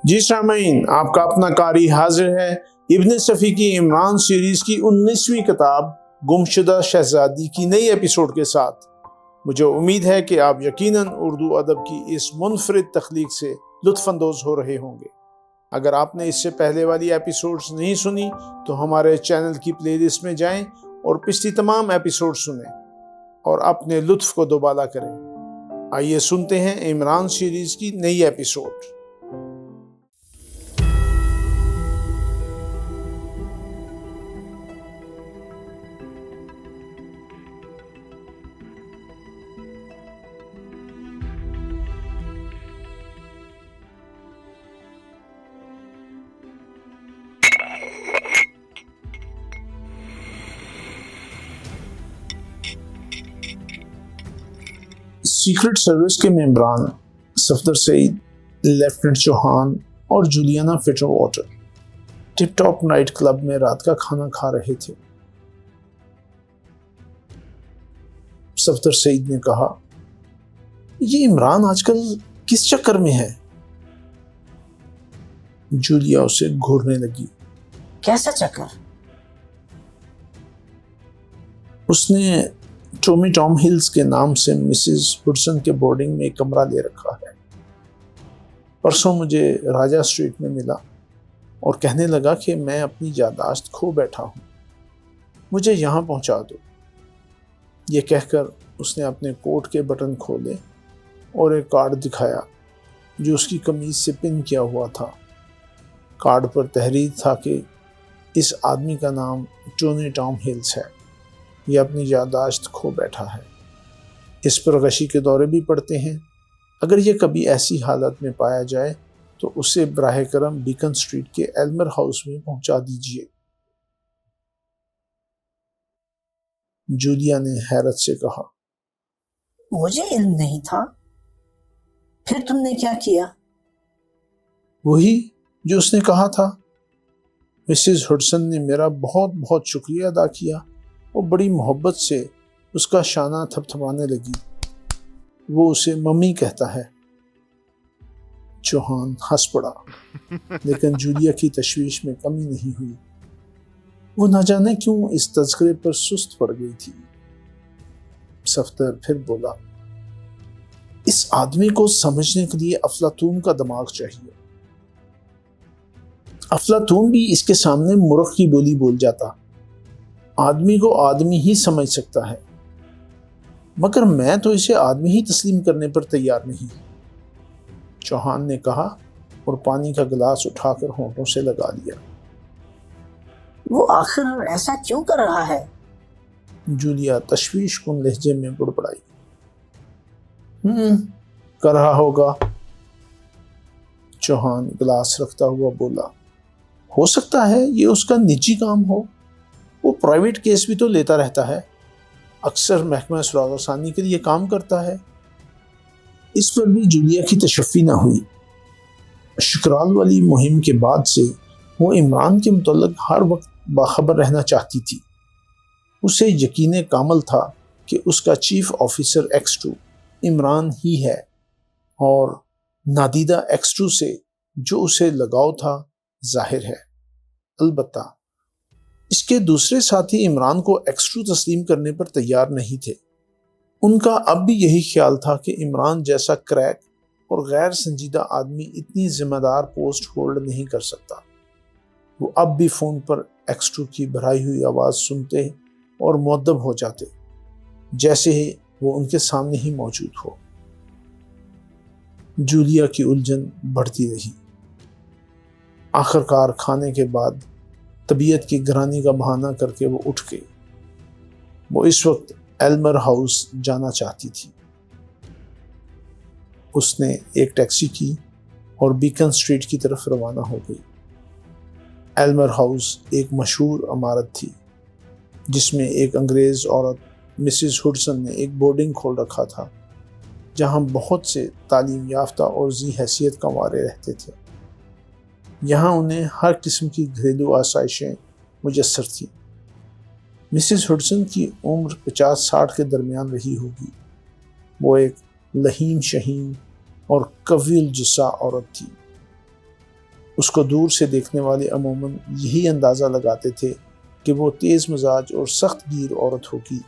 جی سامعین، آپ کا اپنا قاری حاضر ہے ابن صفی کی عمران سیریز کی 19ویں کتاب گمشدہ شہزادی کی نئی ایپیسوڈ کے ساتھ۔ مجھے امید ہے کہ آپ یقیناً اردو ادب کی اس منفرد تخلیق سے لطف اندوز ہو رہے ہوں گے۔ اگر آپ نے اس سے پہلے والی ایپیسوڈز نہیں سنی تو ہمارے چینل کی پلے لسٹ میں جائیں اور پچھلی تمام ایپیسوڈ سنیں اور اپنے لطف کو دوبالا کریں۔ آئیے سنتے ہیں عمران سیریز کی نئی ایپیسوڈ۔ سیکرٹ سروس کے ممبران صفدر سعید، لیفٹیننٹ چوہان اور جولیانا فٹر واٹر ٹپ ٹاپ نائٹ کلب میں رات کا کھانا کھا رہے تھے۔ صفدر سعید نے کہا، یہ عمران آج کل کس چکر میں ہے؟ جولیا اسے گھورنے لگی۔ کیسا چکر؟ اس نے ٹومی ٹام ہلز کے نام سے مسز ہڈسن کے بورڈنگ میں ایک کمرہ لے رکھا ہے۔ پرسوں مجھے راجہ اسٹریٹ میں ملا اور کہنے لگا کہ میں اپنی یادداشت کھو بیٹھا ہوں، مجھے یہاں پہنچا دو۔ یہ کہہ کر اس نے اپنے کوٹ کے بٹن کھولے اور ایک کارڈ دکھایا جو اس کی قمیض سے پن کیا ہوا تھا۔ کارڈ پر تحریر تھا کہ اس آدمی کا نام ٹونی ٹام ہلز ہے، یہ اپنی یادداشت کھو بیٹھا ہے، اس پر غشی کے دورے بھی پڑتے ہیں، اگر یہ کبھی ایسی حالت میں پایا جائے تو اسے براہ کرم بیکن اسٹریٹ کے ایلمر ہاؤس میں پہنچا دیجیے۔ جولیا نے حیرت سے کہا، مجھے علم نہیں تھا، پھر تم نے کیا کیا؟ وہی جو اس نے کہا تھا۔ مسز ہڈسن نے میرا بہت بہت شکریہ ادا کیا، وہ بڑی محبت سے اس کا شانہ تھپتھپانے لگی۔ وہ اسے ممی کہتا ہے۔ چوہان ہنس پڑا، لیکن جولیا کی تشویش میں کمی نہیں ہوئی۔ وہ نہ جانے کیوں اس تذکرے پر سست پڑ گئی تھی۔ صفدر پھر بولا، اس آدمی کو سمجھنے کے لیے افلاطون کا دماغ چاہیے۔ افلاطون بھی اس کے سامنے مرغ کی بولی بول جاتا، آدمی کو آدمی ہی سمجھ سکتا ہے، مگر میں تو اسے آدمی ہی تسلیم کرنے پر تیار نہیں۔ چوہان نے کہا اور پانی کا گلاس اٹھا کر ہونٹوں سے لگا لیا۔ وہ آخر ایسا کیوں کر رہا ہے؟ جولیا تشویش کن لہجے میں بڑبڑائی۔ کر رہا ہوگا۔ چوہان گلاس رکھتا ہوا بولا، ہو سکتا ہے یہ اس کا نجی کام ہو، وہ پرائیویٹ کیس بھی تو لیتا رہتا ہے، اکثر محکمہ سراغ ثانی کے لیے کام کرتا ہے۔ اس پر بھی جولیا کی تشفی نہ ہوئی۔ شکرال والی مہم کے بعد سے وہ عمران کے متعلق ہر وقت باخبر رہنا چاہتی تھی۔ اسے یقین کامل تھا کہ اس کا چیف آفیسر ایکس2 عمران ہی ہے، اور نادیدہ ایکس2 سے جو اسے لگاؤ تھا ظاہر ہے۔ البتہ اس کے دوسرے ساتھی عمران کو ایکس2 تسلیم کرنے پر تیار نہیں تھے۔ ان کا اب بھی یہی خیال تھا کہ عمران جیسا کریک اور غیر سنجیدہ آدمی اتنی ذمہ دار پوسٹ ہولڈ نہیں کر سکتا۔ وہ اب بھی فون پر ایکس2 کی بھرائی ہوئی آواز سنتے اور مؤدب ہو جاتے، جیسے ہی وہ ان کے سامنے ہی موجود ہو۔ جولیا کی الجھن بڑھتی رہی۔ آخرکار کھانے کے بعد طبیعت کی گرانی کا بہانہ کر کے وہ اٹھ گئی۔ وہ اس وقت ایلمر ہاؤس جانا چاہتی تھی۔ اس نے ایک ٹیکسی کی اور بیکن اسٹریٹ کی طرف روانہ ہو گئی۔ ایلمر ہاؤس ایک مشہور عمارت تھی جس میں ایک انگریز عورت مسز ہڈسن نے ایک بورڈنگ کھول رکھا تھا، جہاں بہت سے تعلیم یافتہ اور ذی حیثیت کنوارے رہتے تھے۔ یہاں انہیں ہر قسم کی گھریلو آسائشیں میسر تھیں۔ مسز ہڈسن کی عمر 50-60 کے درمیان رہی ہوگی۔ وہ ایک لہیم شہین اور قوی الجثہ عورت تھی۔ اس کو دور سے دیکھنے والے عموماً یہی اندازہ لگاتے تھے کہ وہ تیز مزاج اور سخت گیر عورت ہوگی۔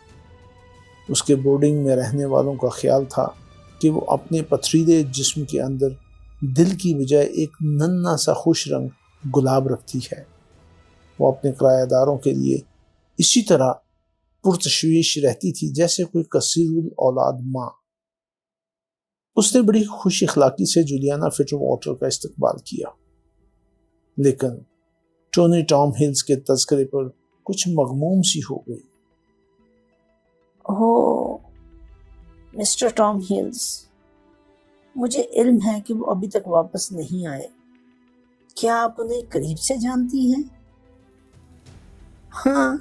اس کے بورڈنگ میں رہنے والوں کا خیال تھا کہ وہ اپنے پتھریلے جسم کے اندر دل کی بجائے ایک ننھا سا خوش رنگ گلاب رکھتی ہے۔ وہ اپنے کرایہ داروں کے لیے اسی طرح پرتشویش رہتی تھی جیسے کوئی کثیر الاولاد ماں۔ اس نے بڑی خوش اخلاقی سے جولیانا فٹر واٹر کا استقبال کیا، لیکن ٹونی ٹام ہلز کے تذکرے پر کچھ مغموم سی ہو گئی۔ اوہ مسٹر ٹام ہلز، مجھے علم ہے کہ وہ ابھی تک واپس نہیں آئے۔ کیا آپ انہیں قریب سے جانتی ہیں؟ ہاں،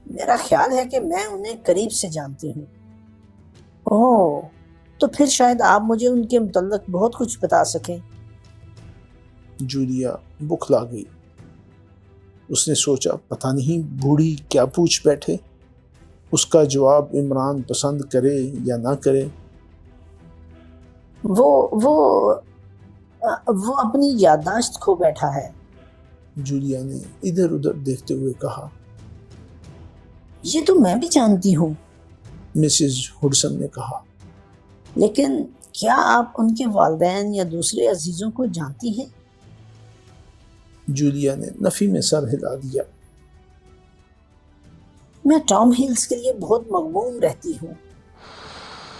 میرا خیال ہے کہ میں انہیں قریب سے جانتی ہوں۔ اوہ، تو پھر شاید آپ مجھے ان کے متعلق بہت کچھ بتا سکیں۔ جولیا بکھلا گئی۔ اس نے سوچا پتہ نہیں بوڑھی کیا پوچھ بیٹھے، اس کا جواب عمران پسند کرے یا نہ کرے۔ وہ اپنی یادداشت کھو بیٹھا ہے، جولیا نے ادھر ادھر دیکھتے ہوئے کہا۔ یہ تو میں بھی جانتی ہوں، مسز ہڈسن نے کہا۔ لیکن کیا آپ ان کے والدین یا دوسرے عزیزوں کو جانتی ہیں؟ جولیا نے نفی میں سر ہلا دیا۔ میں ٹام ہلز کے لیے بہت مغموم رہتی ہوں،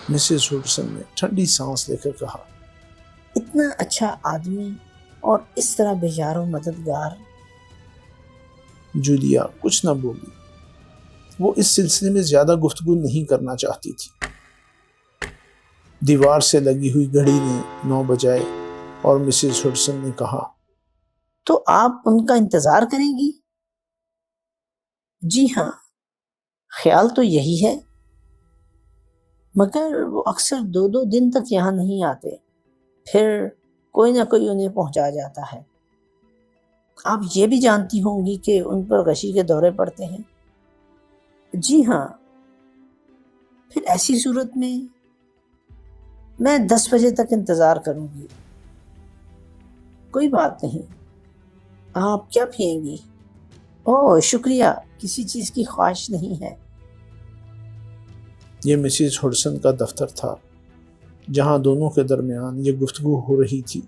مسز ہڈسن نے ٹھنڈی سانس لے کر کہا۔ اتنا اچھا آدمی اور اس طرح بیزار و مددگار۔ جولیا کچھ نہ بولی۔ وہ اس سلسلے میں زیادہ گفتگو نہیں کرنا چاہتی تھی۔ دیوار سے لگی ہوئی گھڑی نے 9 بجائے اور مسز ہڈسن نے کہا، تو آپ ان کا انتظار کریں گی؟ جی ہاں، خیال تو یہی ہے، مگر وہ اکثر 2 دن تک یہاں نہیں آتے، پھر کوئی نہ کوئی انہیں پہنچا جاتا ہے۔ آپ یہ بھی جانتی ہوں گی کہ ان پر غشی کے دورے پڑتے ہیں۔ جی ہاں، پھر ایسی صورت میں 10 بجے تک انتظار کروں گی۔ کوئی بات نہیں، آپ کیا پئیں گی؟ اوہ شکریہ، کسی چیز کی خواہش نہیں ہے۔ یہ مسز ہڈسن کا دفتر تھا جہاں دونوں کے درمیان یہ گفتگو ہو رہی تھی۔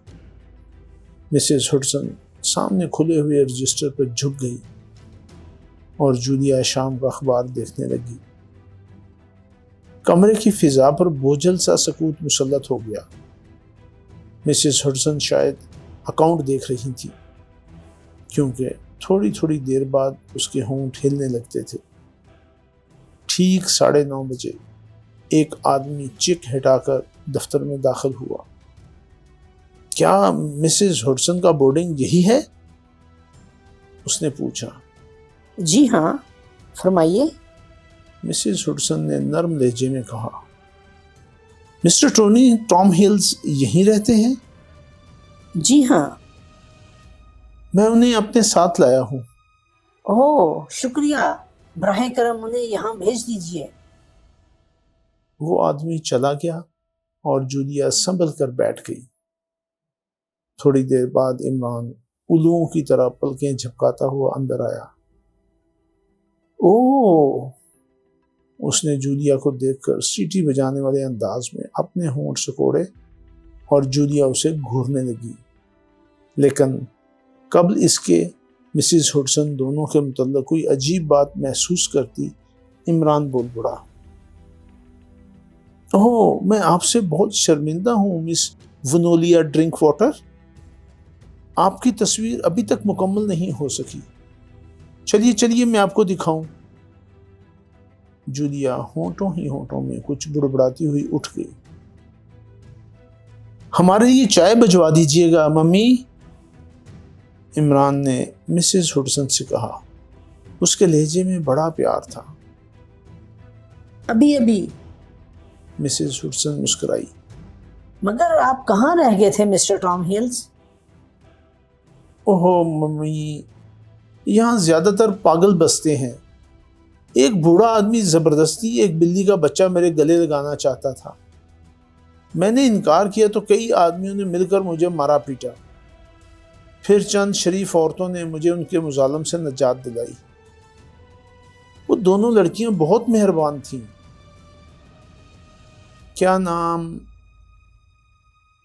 مسز ہڈسن سامنے کھلے ہوئے رجسٹر پر جھک گئی اور جولیا شام کا اخبار دیکھنے لگی۔ کمرے کی فضا پر بوجھل سا سکوت مسلط ہو گیا۔ مسز ہڈسن شاید اکاؤنٹ دیکھ رہی تھی، کیونکہ تھوڑی تھوڑی دیر بعد اس کے ہونٹ ہلنے لگتے تھے۔ ٹھیک 9:30 بجے ایک آدمی چیک ہٹا کر دفتر میں داخل ہوا۔ کیا مسز ہڈسن کا بورڈنگ یہی ہے؟ اس نے پوچھا۔ جی ہاں، فرمائیے۔ مسز ہڈسن نے نرم لہجے میں کہا۔ مسٹر ٹونی ٹام ہلز یہیں رہتے ہیں؟ جی ہاں۔ میں انہیں اپنے ساتھ لایا ہوں۔ اوہ شکریہ، براہ کرم انہیں یہاں بھیج دیجیے۔ وہ آدمی چلا گیا اور جولیا سنبھل کر بیٹھ گئی۔ تھوڑی دیر بعد عمران الوؤں کی طرح پلکیں جھپکاتا ہوا اندر آیا۔ اوہ، اس نے جولیا کو دیکھ کر سیٹی بجانے والے انداز میں اپنے ہونٹ سکوڑے اور جولیا اسے گھورنے لگی، لیکن قبل اس کے مسز ہڈسن دونوں کے متعلق کوئی عجیب بات محسوس کرتی عمران بول پڑا۔ اوہ، میں آپ سے بہت شرمندہ ہوں مس ونولیا ڈرنک واٹر، آپ کی تصویر ابھی تک مکمل نہیں ہو سکی۔ چلیے میں آپ کو دکھاؤں۔ جولیا ہونٹوں ہی ہونٹوں میں کچھ بڑبڑاتی ہوئی اٹھ گئی۔ ہمارے لیے چائے بھجوا دیجیے گا ممی، عمران نے مسز ہڈسن سے کہا۔ اس کے لہجے میں بڑا پیار تھا۔ ابھی مسز ہڈسن مسکرائی۔ مگر آپ کہاں رہ گئے تھے مسٹر ٹام ہلز؟ اوہ ممی، یہاں زیادہ تر پاگل بستے ہیں۔ ایک بوڑھا آدمی زبردستی ایک بلی کا بچہ میرے گلے لگانا چاہتا تھا۔ میں نے انکار کیا تو کئی آدمیوں نے مل کر مجھے مارا پیٹا۔ پھر چند شریف عورتوں نے مجھے ان کے مظالم سے نجات دلائی۔ وہ دونوں لڑکیاں بہت مہربان تھیں۔ کیا نام؟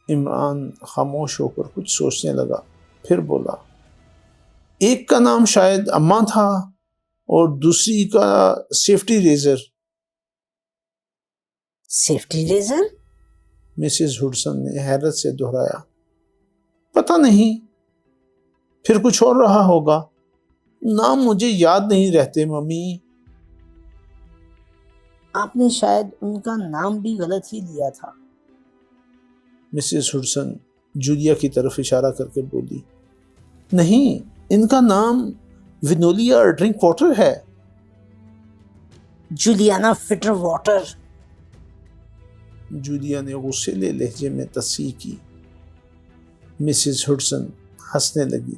عمران خاموش ہو کر کچھ سوچنے لگا، پھر بولا، ایک کا نام شاید اماں تھا اور دوسری کا safety razor. Safety razor? Mrs Hudson نے حیرت سے دہرایا۔ پتہ نہیں، پھر کچھ اور رہا ہوگا، نام مجھے یاد نہیں رہتے ممی۔ آپ نے شاید ان کا نام بھی غلط ہی لیا تھا۔ مسز ہڈسن جولیا کی طرف اشارہ کر کے بولی، نہیں، ان کا نام ونولیا ڈرنک واٹر ہے۔ جولیانا فٹر واٹر۔ جولیا نے غصیلے لہجے میں تصحیح کی۔ مسز ہڈسن ہنسنے لگی،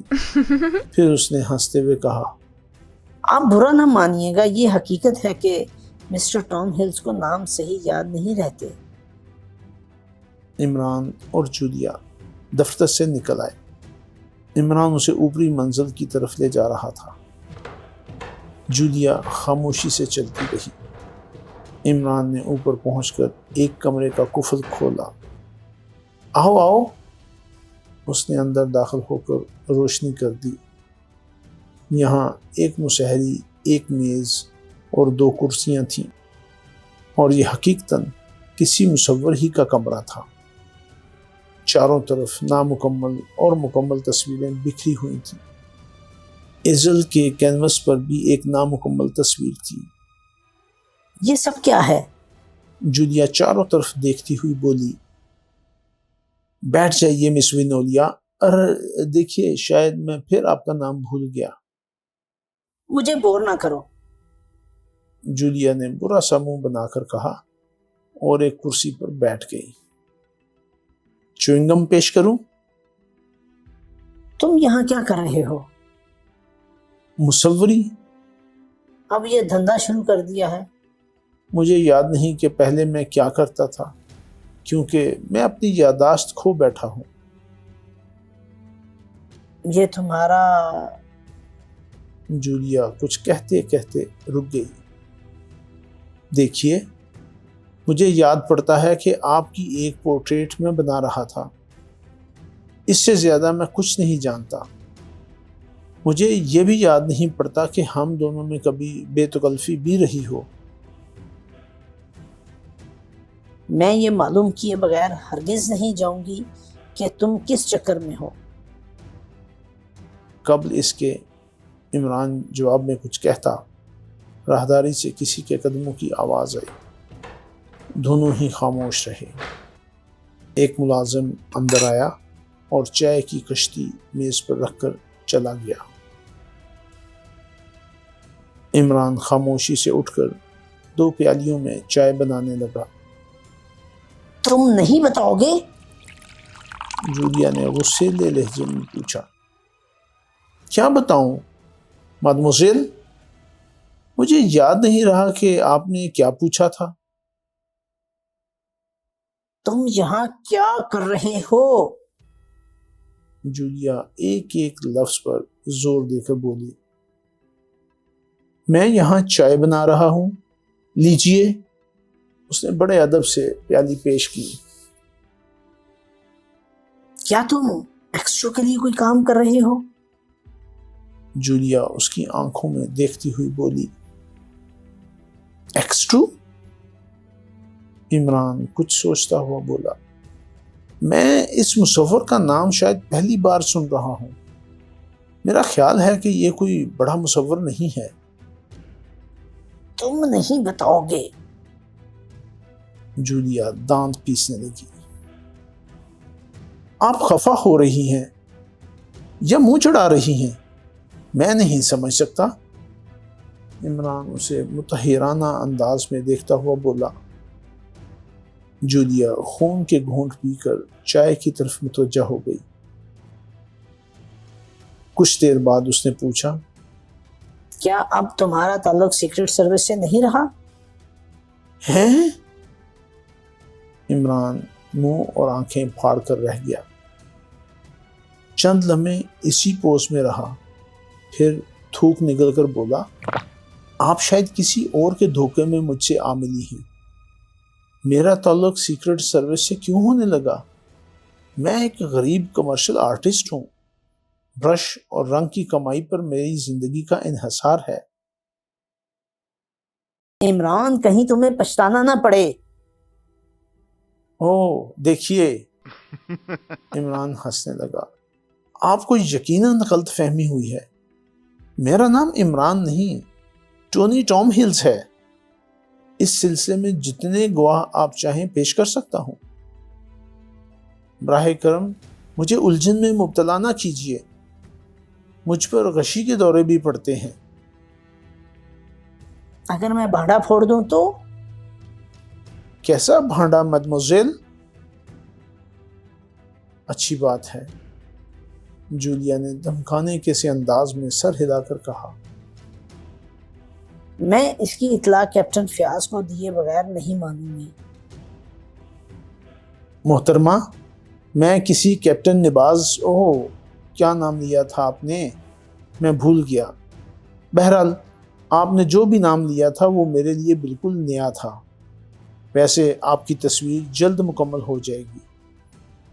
پھر اس نے ہنستے ہوئے کہا، آپ برا نہ مانیے گا، یہ حقیقت ہے کہ مسٹر ٹام ہلز کو نام صحیح یاد نہیں رہتے۔ عمران اور جولیا دفتر سے نکل آئے۔ عمران اسے اوپری منزل کی طرف لے جا رہا تھا۔ جولیا خاموشی سے چلتی رہی۔ عمران نے اوپر پہنچ کر ایک کمرے کا قفل کھولا۔ آؤ آؤ، اس نے اندر داخل ہو کر روشنی کر دی۔ یہاں ایک مسہری، ایک میز اور 2 کرسیاں تھیں، اور یہ حقیقتاً کسی مصور ہی کا کمرہ تھا۔ چاروں طرف نامکمل اور مکمل تصویریں بکھری ہوئی تھیں۔ ایزل کے کینوس پر بھی ایک نامکمل تصویر تھی۔ یہ سب کیا ہے؟ جولیا چاروں طرف دیکھتی ہوئی بولی۔ بیٹھ جائیے مس ونولیا۔ دیکھیے، شاید میں پھر آپ کا نام بھول گیا۔ مجھے بور نہ کرو، جولیا نے برا سا منہ بنا کر کہا اور ایک کرسی پر بیٹھ گئی۔ چوئنگم پیش کروں؟ تم یہاں کیا کر رہے ہو؟ مصوری۔ اب یہ دھندا شروع کر دیا ہے؟ مجھے یاد نہیں کہ پہلے میں کیا کرتا تھا، کیونکہ میں اپنی یادداشت کھو بیٹھا ہوں۔ یہ تمہارا… جولیا کچھ کہتے کہتے رک گئی۔ دیکھیے، مجھے یاد پڑتا ہے کہ آپ کی ایک پورٹریٹ میں بنا رہا تھا۔ اس سے زیادہ میں کچھ نہیں جانتا۔ مجھے یہ بھی یاد نہیں پڑتا کہ ہم دونوں میں کبھی بے تکلفی بھی رہی ہو۔ میں یہ معلوم کیے بغیر ہرگز نہیں جاؤں گی کہ تم کس چکر میں ہو۔ قبل اس کے عمران جواب میں کچھ کہتا، راہداری سے کسی کے قدموں کی آواز آئی۔ دونوں ہی خاموش رہے۔ ایک ملازم اندر آیا اور چائے کی کشتی میز پر رکھ کر چلا گیا۔ عمران خاموشی سے اٹھ کر 2 پیالیوں میں چائے بنانے لگا۔ تم نہیں بتاؤ گے؟ جولیا نے غصیلے لہجے میں پوچھا۔ کیا بتاؤں مادموزیل؟ مجھے یاد نہیں رہا کہ آپ نے کیا پوچھا تھا۔ تم یہاں کیا کر رہے ہو؟ جولیا ایک ایک لفظ پر زور دے کر بولی۔ میں یہاں چائے بنا رہا ہوں، لیجئے۔ اس نے بڑے ادب سے پیالی پیش کی۔ کیا تم ایکسٹرا کے لیے کوئی کام کر رہے ہو؟ جولیا اس کی آنکھوں میں دیکھتی ہوئی بولی۔ ایکسٹرو؟ عمران کچھ سوچتا ہوا بولا، میں اس مصور کا نام شاید پہلی بار سن رہا ہوں۔ میرا خیال ہے کہ یہ کوئی بڑا مصور نہیں ہے۔ تم نہیں بتاؤ گے؟ جولیا دانت پیسنے لگی۔ آپ خفا ہو رہی ہیں یا منہ چڑھا رہی ہیں؟ میں نہیں سمجھ سکتا۔ عمران اسے متحیرانہ انداز میں دیکھتا ہوا بولا۔ جولیا خون کے گھونٹ پی کر چائے کی طرف متوجہ ہو گئی۔ کچھ دیر بعد اس نے پوچھا، کیا اب تمہارا تعلق سیکرٹ سروس سے نہیں رہا؟ ہے؟ عمران منہ اور آنکھیں پھاڑ کر رہ گیا۔ چند لمحے اسی پوز میں رہا، پھر تھوک نکل کر بولا، آپ شاید کسی اور کے دھوکے میں مجھ سے آ ملی ہیں۔ میرا تعلق سیکرٹ سروس سے کیوں ہونے لگا؟ میں ایک غریب کمرشل آرٹسٹ ہوں۔ برش اور رنگ کی کمائی پر میری زندگی کا انحصار ہے۔ عمران، کہیں تمہیں پچھتانا نہ پڑے۔ اوہ دیکھیے، عمران ہنسنے لگا، آپ کو یقیناً غلط فہمی ہوئی ہے۔ میرا نام عمران نہیں، ٹونی ٹام ہلز ہے۔ اس سلسلے میں جتنے گواہ آپ چاہیں پیش کر سکتا ہوں۔ براہ کرم مجھے الجھن میں مبتلا نہ کیجیے، مجھ پر غشی کے دورے بھی پڑتے ہیں۔ اگر میں بھانڈا پھوڑ دوں تو؟ کیسا بھانڈا مدموزیل؟ اچھی بات ہے، جولیا نے دھمکانے کے سے انداز میں سر ہلا کر کہا۔ میں اس کی اطلاع کیپٹن فیاض کو دیے بغیر نہیں مانوں گی۔ محترمہ، میں کسی کیپٹن نباز، کیا نام لیا تھا آپ نے؟ میں بھول گیا۔ بہرحال آپ نے جو بھی نام لیا تھا وہ میرے لیے بالکل نیا تھا۔ ویسے آپ کی تصویر جلد مکمل ہو جائے گی۔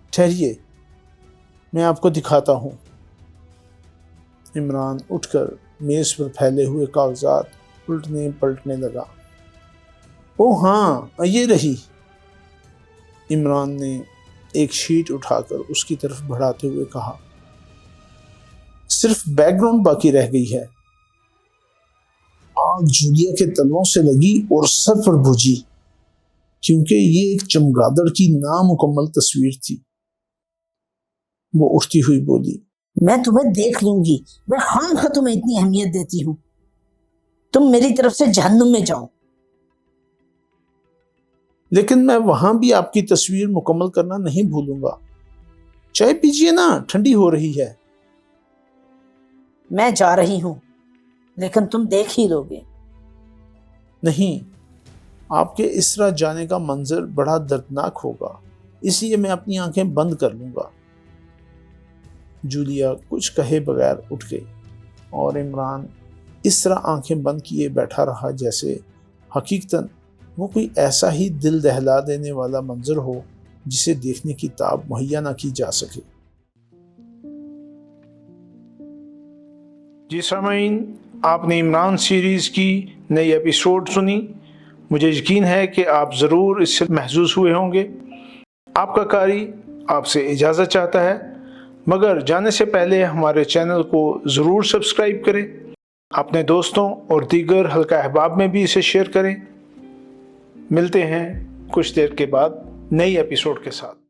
ٹھہریے، میں آپ کو دکھاتا ہوں۔ عمران اٹھ کر میز پر پھیلے ہوئے کاغذات الٹنے پلٹنے لگا۔ ہاں، یہ رہی۔ عمران نے ایک شیٹ اٹھا کر اس کی طرف بڑھاتے ہوئے کہا، صرف بیک گراؤنڈ باقی رہ گئی ہے۔ آگ جولیا کے تلووں سے لگی اور سر پر بجھی، کیونکہ یہ ایک چمگادڑ کی نامکمل تصویر تھی۔ وہ اٹھتی ہوئی بولی، میں تمہیں دیکھ لوں گی۔ میں خواہ تمہیں اتنی اہمیت دیتی ہوں، تم میری طرف سے جہنم میں جاؤ۔ لیکن میں وہاں بھی آپ کی تصویر مکمل کرنا نہیں بھولوں گا۔ چائے پیجیے نا، ٹھنڈی ہو رہی ہے۔ میں جا رہی ہوں، لیکن تم دیکھ ہی لو گے۔ نہیں، آپ کے اس طرح جانے کا منظر بڑا دردناک ہوگا، اس لیے میں اپنی آنکھیں بند کر لوں گا۔ جولیا کچھ کہے بغیر اٹھ گئی اور عمران اس طرح آنکھیں بند کیے بیٹھا رہا جیسے حقیقتاً وہ کوئی ایسا ہی دل دہلا دینے والا منظر ہو جسے دیکھنے کی تاب مہیا نہ کی جا سکے۔ جی سامعین، آپ نے عمران سیریز کی نئی ایپیسوڈ سنی۔ مجھے یقین ہے کہ آپ ضرور اس سے محظوظ ہوئے ہوں گے۔ آپ کا قاری آپ سے اجازت چاہتا ہے، مگر جانے سے پہلے ہمارے چینل کو ضرور سبسکرائب کریں، اپنے دوستوں اور دیگر حلقہ احباب میں بھی اسے شیئر کریں۔ ملتے ہیں کچھ دیر کے بعد نئی ایپیسوڈ کے ساتھ۔